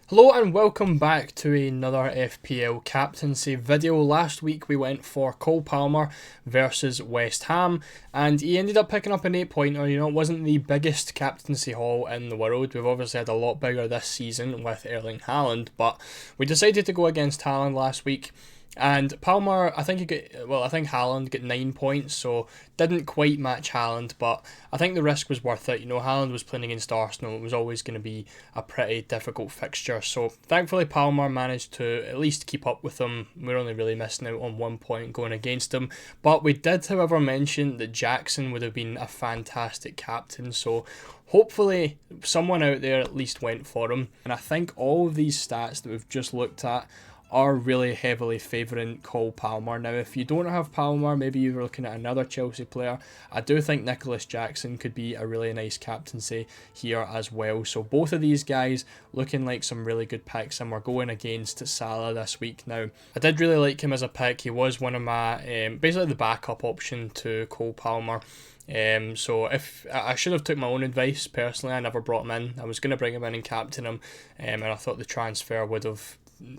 Hello and welcome back to another FPL captaincy video. Last week we went for Cole Palmer versus West Ham and he ended up picking up an 8-pointer. You know, it wasn't the biggest captaincy haul in the world. We've obviously had a lot bigger this season with Erling Haaland, but we decided to go against Haaland last week. And Palmer, I think Haaland got 9 points, so didn't quite match Haaland, but I think the risk was worth it. You know, Haaland was playing against Arsenal. It was always going to be a pretty difficult fixture. So thankfully Palmer managed to at least keep up with them. We're only really missing out on 1 point going against him. But we did, however, mention that Jackson would have been a fantastic captain. So hopefully someone out there at least went for him. And I think all of these stats that we've just looked at are really heavily favouring Cole Palmer. Now, if you don't have Palmer, maybe you're looking at another Chelsea player. I do think Nicholas Jackson could be a really nice captaincy here as well. So both of these guys looking like some really good picks, and we're going against Salah this week. Now, I did really like him as a pick. He was one of my, basically the backup option to Cole Palmer. So if I should have took my own advice personally, I never brought him in. I was going to bring him in and captain him, and I thought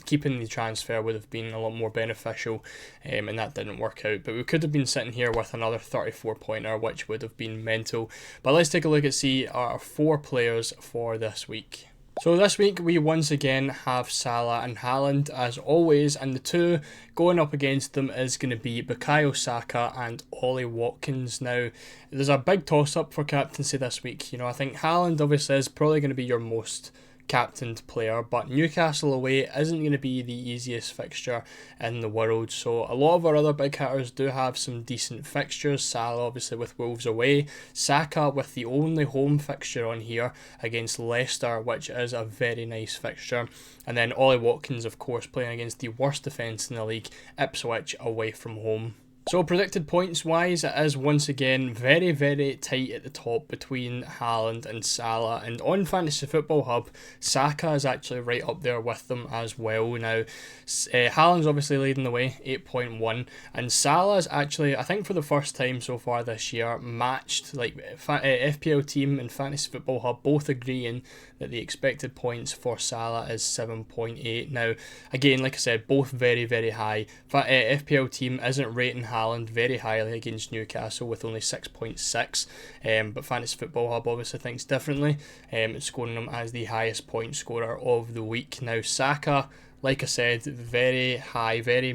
keeping the transfer would have been a lot more beneficial, and that didn't work out. But we could have been sitting here with another 34-pointer, which would have been mental. But let's take a look at see our 4 players for this week. So this week we once again have Salah and Haaland as always, and the two going up against them is going to be Bukayo Saka and Ollie Watkins. Now, there's a big toss-up for captaincy this week. You know, I think Haaland obviously is probably going to be your most captained player, but Newcastle away isn't going to be the easiest fixture in the world. So a lot of our other big hitters do have some decent fixtures. Salah obviously with Wolves away, Saka with the only home fixture on here against Leicester, which is a very nice fixture, and then Ollie Watkins of course playing against the worst defence in the league, Ipswich, away from home. So predicted points wise, it is once again very, very tight at the top between Haaland and Salah, and on Fantasy Football Hub, Saka is actually right up there with them as well. Now, Haaland's obviously leading the way, 8.1, and Salah's actually, I think for the first time so far this year, matched, like FPL team and Fantasy Football Hub both agreeing that the expected points for Salah is 7.8. Now, again, like I said, both very, very high. FPL team isn't rating Haaland very highly against Newcastle with only 6.6, but Fantasy Football Hub obviously thinks differently. It's scoring him as the highest point scorer of the week. Now, Saka, like I said, very high, pretty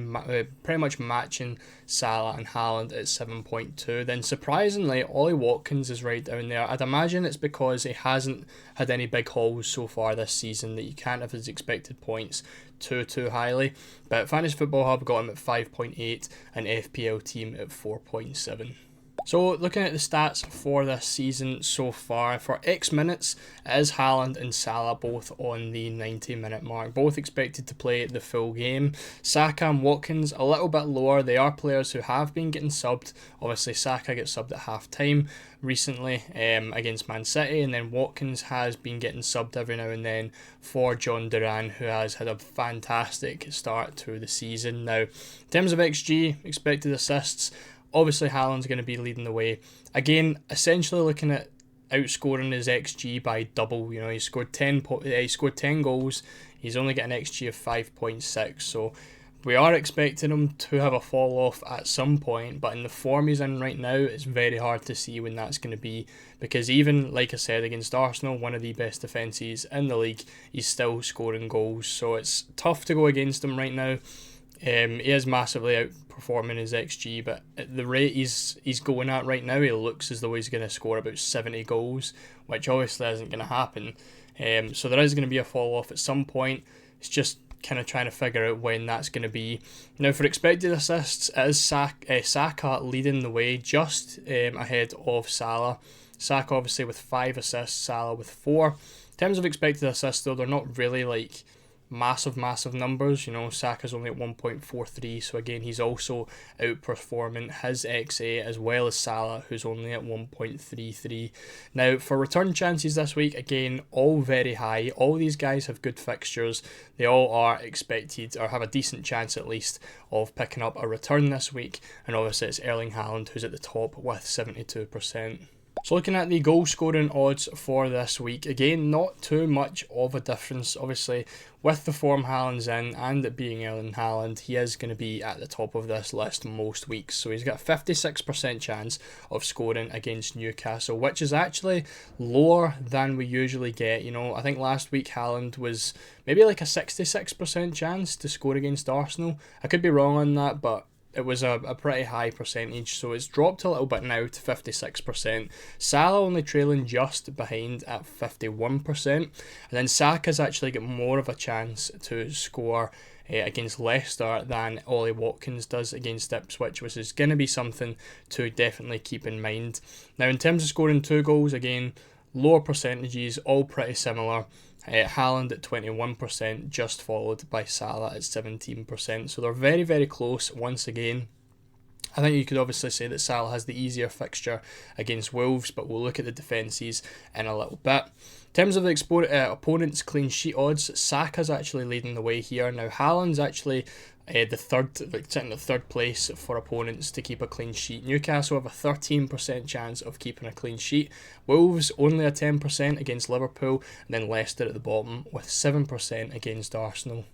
much matching Salah and Haaland at 7.2. Then surprisingly, Ollie Watkins is right down there. I'd imagine it's because he hasn't had any big hauls so far this season that you can't have his expected points too highly. But Fantasy Football Hub got him at 5.8 and FPL team at 4.7. So looking at the stats for this season so far, for X minutes, it is Haaland and Salah both on the 90-minute mark, both expected to play the full game. Saka and Watkins a little bit lower. They are players who have been getting subbed. Obviously Saka gets subbed at half time recently against Man City, and then Watkins has been getting subbed every now and then for John Duran, who has had a fantastic start to the season. Now, in terms of XG, expected assists, obviously Haaland's going to be leading the way. Again, essentially looking at outscoring his XG by double. You know, he scored 10 goals. He's only got an XG of 5.6. So we are expecting him to have a fall off at some point, but in the form he's in right now, it's very hard to see when that's going to be, because even, like I said, against Arsenal, one of the best defences in the league, he's still scoring goals. So it's tough to go against him right now. He is massively outperforming his XG, but at the rate he's going at right now, he looks as though he's going to score about 70 goals, which obviously isn't going to happen. So there is going to be a fall off at some point. It's just kind of trying to figure out when that's going to be. Now, for expected assists, it is Saka leading the way, just ahead of Salah. Saka obviously with 5 assists, Salah with 4. In terms of expected assists though, they're not really like massive numbers. You know, Saka's only at 1.43, so again he's also outperforming his XA as well as Salah, who's only at 1.33. Now, for return chances this week, again, all very high. All these guys have good fixtures. They all are expected, or have a decent chance at least, of picking up a return this week, and obviously it's Erling Haaland who's at the top with 72%. So looking at the goal scoring odds for this week, again, not too much of a difference. Obviously, with the form Haaland's in and it being Erling Haaland, he is going to be at the top of this list most weeks. So he's got a 56% chance of scoring against Newcastle, which is actually lower than we usually get. You know, I think last week Haaland was maybe like a 66% chance to score against Arsenal. I could be wrong on that, but it was a pretty high percentage, so it's dropped a little bit now to 56%. Salah only trailing just behind at 51%, and then Saka's actually got more of a chance to score against Leicester than Ollie Watkins does against Ipswich, which is going to be something to definitely keep in mind. Now, in terms of scoring 2 goals, again, lower percentages, all pretty similar. Haaland at 21%, just followed by Salah at 17%. So they're very, very close once again. I think you could obviously say that Salah has the easier fixture against Wolves, but we'll look at the defences in a little bit. In terms of the opponent's clean sheet odds, Saka's actually leading the way here. Now, Haaland's actually sitting at third place for opponents to keep a clean sheet. Newcastle have a 13% chance of keeping a clean sheet. Wolves only a 10% against Liverpool, and then Leicester at the bottom with 7% against Arsenal.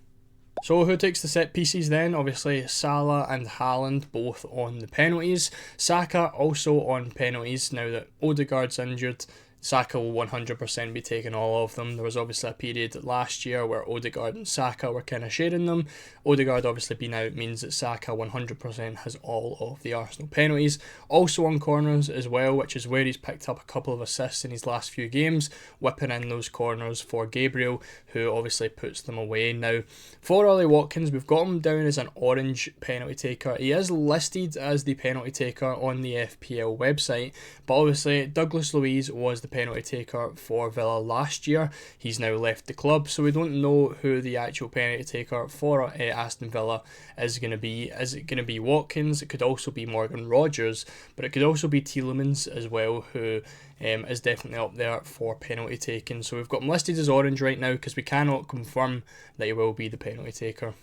So who takes the set pieces then? Obviously Salah and Haaland both on the penalties. Saka also on penalties now that Odegaard's injured. Saka will 100% be taking all of them. There was obviously a period last year where Odegaard and Saka were kind of sharing them. Odegaard obviously being out means that Saka 100% has all of the Arsenal penalties. Also on corners as well, which is where he's picked up a couple of assists in his last few games, whipping in those corners for Gabriel, who obviously puts them away. Now, for Ollie Watkins, we've got him down as an orange penalty taker. He is listed as the penalty taker on the FPL website, but obviously Douglas Luiz was the penalty taker for Villa last year. He's now left the club, so we don't know who the actual penalty taker for Aston Villa is going to be. Is it going to be Watkins? It could also be Morgan Rogers, but it could also be Tielemans as well, who is definitely up there for penalty taking. So we've got him listed as orange right now because we cannot confirm that he will be the penalty taker.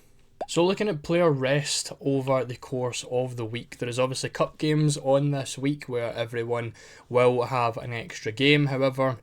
So looking at player rest over the course of the week, there is obviously cup games on this week where everyone will have an extra game. However,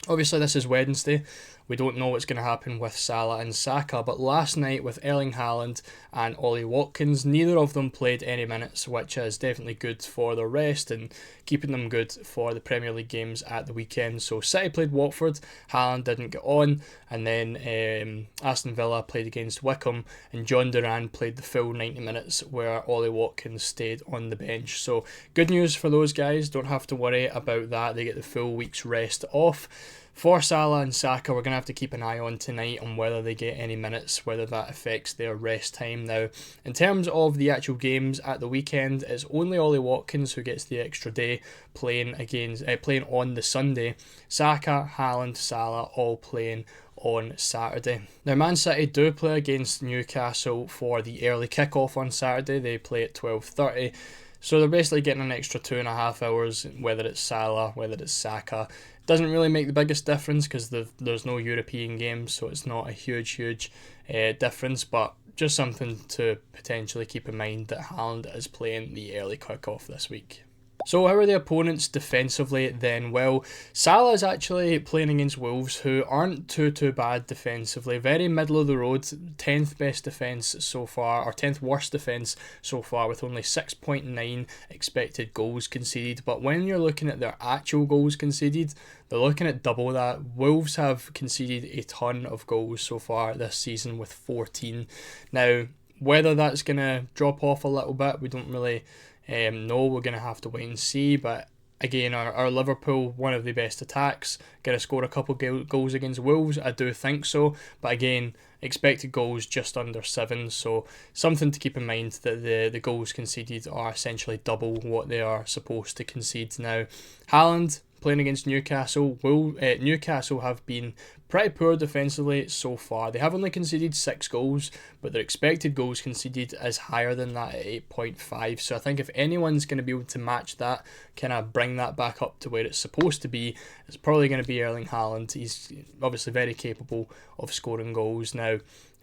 obviously this is Wednesday. We don't know what's going to happen with Salah and Saka, but last night with Erling Haaland and Ollie Watkins, neither of them played any minutes, which is definitely good for their rest and keeping them good for the Premier League games at the weekend. So City played Watford, Haaland didn't get on, and then Aston Villa played against Wickham, and John Duran played the full 90 minutes where Ollie Watkins stayed on the bench. So good news for those guys, don't have to worry about that, they get the full week's rest off. For Salah and Saka, we're going to have to keep an eye on tonight on whether they get any minutes, whether that affects their rest time. Now, in terms of the actual games at the weekend, it's only Ollie Watkins who gets the extra day playing on the Sunday. Saka, Haaland, Salah all playing on Saturday. Now, Man City do play against Newcastle for the early kickoff on Saturday. They play at 12:30. So they're basically getting an extra 2.5 hours, whether it's Salah, whether it's Saka. Doesn't really make the biggest difference because there's no European games, so it's not a huge difference, but just something to potentially keep in mind that Haaland is playing the early kick-off this week. So how are the opponents defensively then? Well, Salah is actually playing against Wolves, who aren't too bad defensively. Very middle of the road, 10th best defence so far, or 10th worst defence so far, with only 6.9 expected goals conceded. But when you're looking at their actual goals conceded, they're looking at double that. Wolves have conceded a ton of goals so far this season with 14. Now, whether that's going to drop off a little bit, we don't really no, we're going to have to wait and see. But again, our Liverpool, one of the best attacks, going to score a couple goals against Wolves? I do think so. But again, expected goals just under 7. So something to keep in mind that the goals conceded are essentially double what they are supposed to concede. Now, Haaland playing against Newcastle. Newcastle have been pretty poor defensively so far. They have only conceded 6 goals, but their expected goals conceded is higher than that at 8.5. So I think if anyone's going to be able to match that, kind of bring that back up to where it's supposed to be, it's probably going to be Erling Haaland. He's obviously very capable of scoring goals. Now,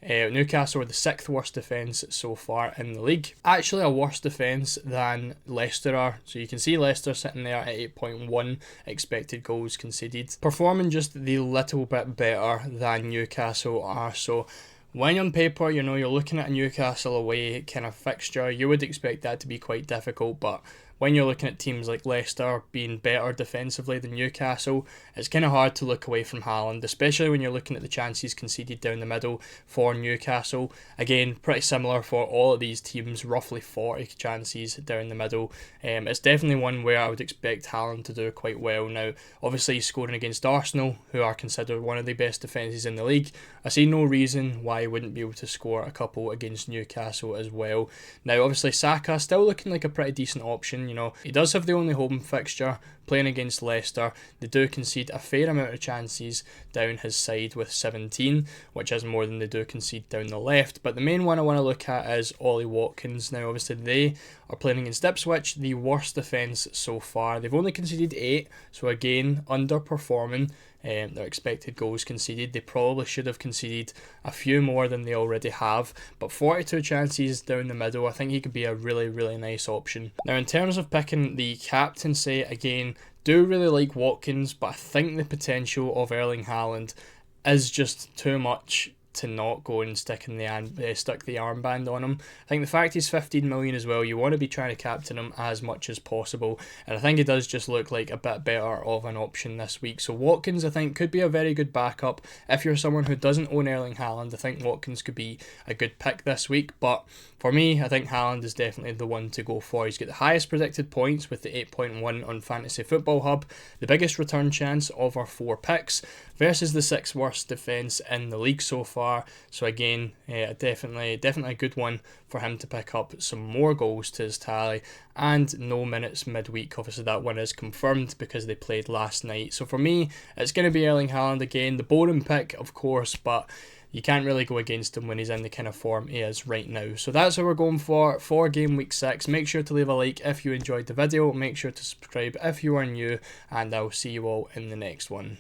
Newcastle are the 6th worst defence so far in the league. Actually a worse defence than Leicester are. So you can see Leicester sitting there at 8.1 expected goals conceded. Performing just the little bit better than Newcastle are. So when on paper, you're looking at a Newcastle away kind of fixture, you would expect that to be quite difficult, but when you're looking at teams like Leicester being better defensively than Newcastle, it's kind of hard to look away from Haaland, especially when you're looking at the chances conceded down the middle for Newcastle. Again, pretty similar for all of these teams, roughly 40 chances down the middle. It's definitely one where I would expect Haaland to do quite well. Now, obviously he's scoring against Arsenal, who are considered one of the best defences in the league. I see no reason why he wouldn't be able to score a couple against Newcastle as well. Now, obviously Saka still looking like a pretty decent option. He does have the only home fixture playing against Leicester. They do concede a fair amount of chances down his side with 17, which is more than they do concede down the left. But the main one I want to look at is Ollie Watkins. Now, obviously, they are playing against Ipswich, the worst defence so far. They've only conceded 8, so again, underperforming. Their expected goals conceded. They probably should have conceded a few more than they already have, but 42 chances down the middle, I think he could be a really, really nice option. Now, in terms of picking the captaincy, again, do really like Watkins, but I think the potential of Erling Haaland is just too much to not go and stick the armband on him. I think the fact he's 15 million as well, you want to be trying to captain him as much as possible, and I think he does just look like a bit better of an option this week. So Watkins, I think, could be a very good backup. If you're someone who doesn't own Erling Haaland, I think Watkins could be a good pick this week, but for me, I think Haaland is definitely the one to go for. He's got the highest predicted points with the 8.1 on Fantasy Football Hub, the biggest return chance of our 4 picks, versus the 6th worst defence in the league so far. So again, definitely a good one for him to pick up some more goals to his tally, and no minutes midweek. Obviously that one is confirmed because they played last night. So for me, it's going to be Erling Haaland again, the boring pick of course, but you can't really go against him when he's in the kind of form he is right now. So that's what we're going for game week 6. Make sure to leave a like if you enjoyed the video, make sure to subscribe if you are new, and I'll see you all in the next one.